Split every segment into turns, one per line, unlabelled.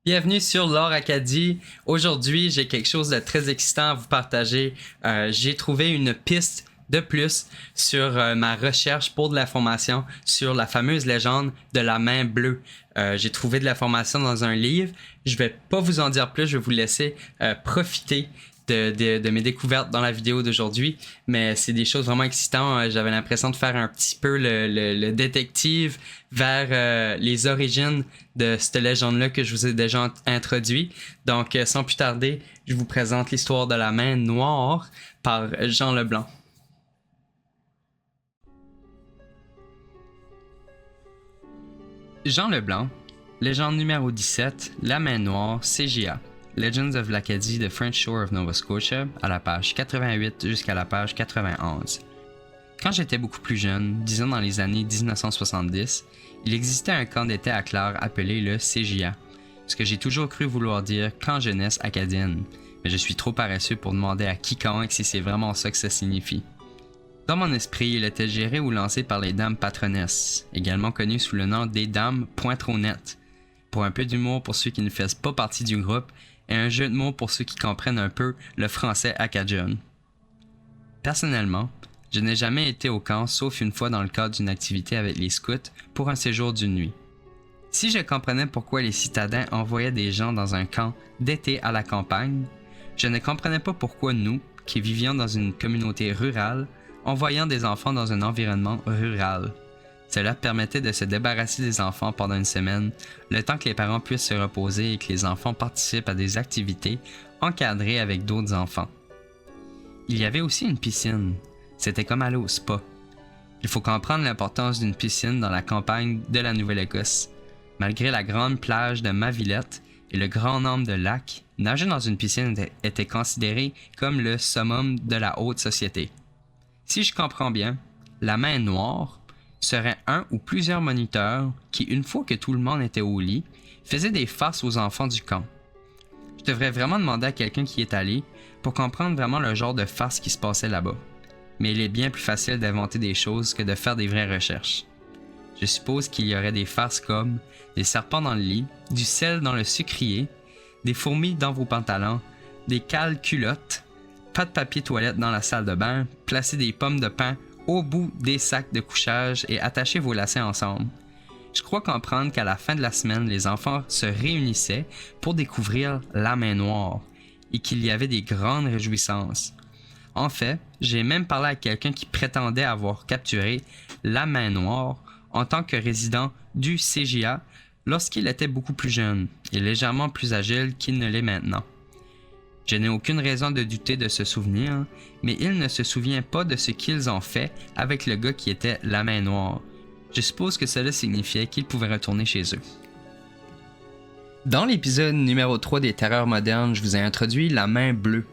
Bienvenue sur l'Or Acadie. Aujourd'hui, j'ai quelque chose de très excitant à vous partager. J'ai trouvé une piste de plus sur ma recherche pour de l'information sur la fameuse légende de la main bleue. J'ai trouvé de l'information dans un livre. Je vais pas vous en dire plus, je vais vous laisser profiter de mes découvertes dans la vidéo d'aujourd'hui, mais c'est des choses vraiment excitantes. J'avais l'impression de faire un petit peu le détective vers les origines de cette légende-là que je vous ai déjà introduit. Donc, sans plus tarder, je vous présente l'histoire de la main noire par Jean Leblanc. Jean Leblanc, légende numéro 17, la main noire, CGA. Legends of l'Acadie de French Shore of Nova Scotia, à la page 88 jusqu'à la page 91. Quand j'étais beaucoup plus jeune, disons dans les années 1970, il existait un camp d'été à Clare appelé le CGA, ce que j'ai toujours cru vouloir dire Camp Jeunesse Acadienne, mais je suis trop paresseux pour demander à quiconque si c'est vraiment ça que ça signifie. Dans mon esprit, il était géré ou lancé par les Dames Patronesses, également connues sous le nom des Dames Pointronnettes, pour un peu d'humour pour ceux qui ne faisaient pas partie du groupe, et un jeu de mots pour ceux qui comprennent un peu le français acadien. Personnellement, je n'ai jamais été au camp sauf une fois dans le cadre d'une activité avec les scouts pour un séjour d'une nuit. Si je comprenais pourquoi les citadins envoyaient des gens dans un camp d'été à la campagne, je ne comprenais pas pourquoi nous, qui vivions dans une communauté rurale, envoyions des enfants dans un environnement rural. Cela permettait de se débarrasser des enfants pendant une semaine, le temps que les parents puissent se reposer et que les enfants participent à des activités encadrées avec d'autres enfants. Il y avait aussi une piscine. C'était comme aller au spa. Il faut comprendre l'importance d'une piscine dans la campagne de la Nouvelle-Écosse. Malgré la grande plage de Mavillette et le grand nombre de lacs, nager dans une piscine était considéré comme le summum de la haute société. Si je comprends bien, la main noire serait un ou plusieurs moniteurs qui, une fois que tout le monde était au lit, faisaient des farces aux enfants du camp. Je devrais vraiment demander à quelqu'un qui est allé pour comprendre vraiment le genre de farce qui se passait là-bas. Mais il est bien plus facile d'inventer des choses que de faire des vraies recherches. Je suppose qu'il y aurait des farces comme des serpents dans le lit, du sel dans le sucrier, des fourmis dans vos pantalons, des cales culottes, pas de papier toilette dans la salle de bain, placer des pommes de pin au bout des sacs de couchage et attachez vos lacets ensemble. Je crois comprendre qu'à la fin de la semaine, les enfants se réunissaient pour découvrir la main noire et qu'il y avait des grandes réjouissances. En fait, j'ai même parlé à quelqu'un qui prétendait avoir capturé la main noire en tant que résident du CGA lorsqu'il était beaucoup plus jeune et légèrement plus agile qu'il ne l'est maintenant. Je n'ai aucune raison de douter de ce souvenir, mais il ne se souvient pas de ce qu'ils ont fait avec le gars qui était la main noire. Je suppose que cela signifiait qu'ils pouvaient retourner chez eux. Dans l'épisode numéro 3 des Terreurs modernes, je vous ai introduit la main bleue,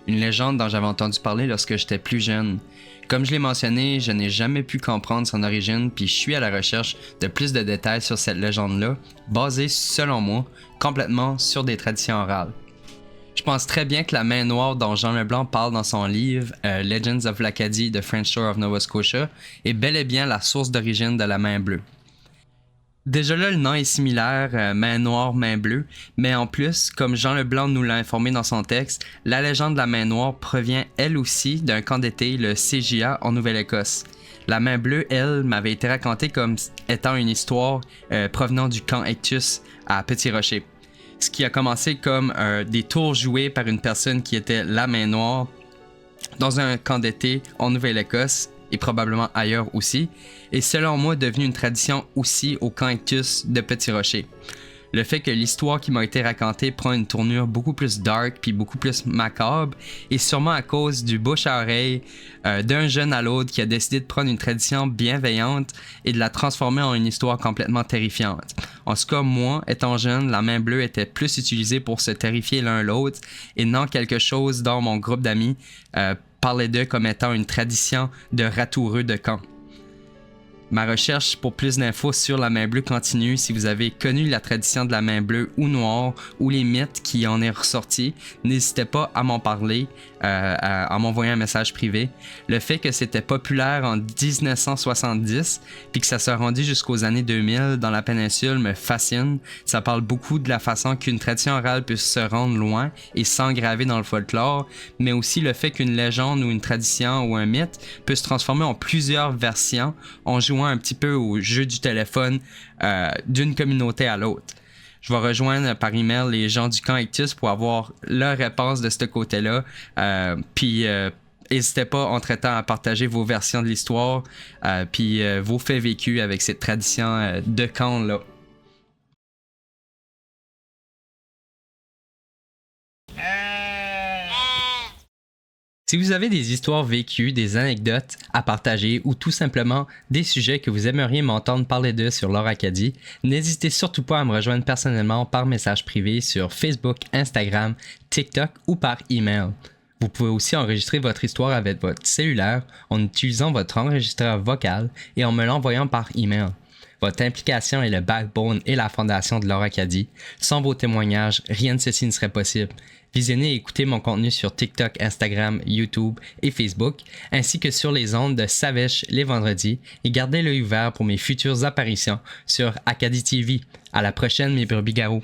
une légende dont j'avais entendu parler lorsque j'étais plus jeune. Comme je l'ai mentionné, je n'ai jamais pu comprendre son origine, puis je suis à la recherche de plus de détails sur cette légende-là, basée, selon moi, complètement sur des traditions orales. Je pense très bien que la main noire dont Jean Leblanc parle dans son livre Legends of l'Acadie de French Shore of Nova Scotia est bel et bien la source d'origine de la main bleue. Déjà là, le nom est similaire, main noire, main bleue, mais en plus, comme Jean Leblanc nous l'a informé dans son texte, la légende de la main noire provient elle aussi d'un camp d'été, le CGA en Nouvelle-Écosse. La main bleue, elle, m'avait été racontée comme étant une histoire provenant du camp Ectus à Petit Rocher. Ce qui a commencé comme des tours joués par une personne qui était la main noire dans un camp d'été en Nouvelle-Écosse et probablement ailleurs aussi, et selon moi devenu une tradition aussi au camp Ectus de Petit Rocher. Le fait que l'histoire qui m'a été racontée prend une tournure beaucoup plus dark puis beaucoup plus macabre est sûrement à cause du bouche à oreille d'un jeune à l'autre qui a décidé de prendre une tradition bienveillante et de la transformer en une histoire complètement terrifiante. En tout cas, moi, étant jeune, la main bleue était plus utilisée pour se terrifier l'un l'autre et non quelque chose dont mon groupe d'amis parlait d'eux comme étant une tradition de ratoureux de camp. Ma recherche pour plus d'infos sur la main bleue continue. Si vous avez connu la tradition de la main bleue ou noire ou les mythes qui en est ressorti, n'hésitez pas à m'en parler, à m'envoyer un message privé. Le fait que c'était populaire en 1970 puis que ça s'est rendu jusqu'aux années 2000 dans la péninsule me fascine. Ça parle beaucoup de la façon qu'une tradition orale peut se rendre loin et s'engraver dans le folklore, mais aussi le fait qu'une légende ou une tradition ou un mythe peut se transformer en plusieurs versions en jouant un petit peu au jeu du téléphone d'une communauté à l'autre. Je vais rejoindre par email les gens du camp Ictus pour avoir leur réponse de ce côté-là. Puis n'hésitez pas entre-temps à partager vos versions de l'histoire puis vos faits vécus avec cette tradition de camp-là. Si vous avez des histoires vécues, des anecdotes à partager ou tout simplement des sujets que vous aimeriez m'entendre parler d'eux sur Lore Acadie, n'hésitez surtout pas à me rejoindre personnellement par message privé sur Facebook, Instagram, TikTok ou par email. Vous pouvez aussi enregistrer votre histoire avec votre cellulaire en utilisant votre enregistreur vocal et en me l'envoyant par email. Votre implication est le backbone et la fondation de Lore Acadie. Sans vos témoignages, rien de ceci ne serait possible. Visionnez et écoutez mon contenu sur TikTok, Instagram, YouTube et Facebook, ainsi que sur les ondes de Savèche les vendredis, et gardez l'œil ouvert pour mes futures apparitions sur Acadie TV. À la prochaine, mes brebis-garous.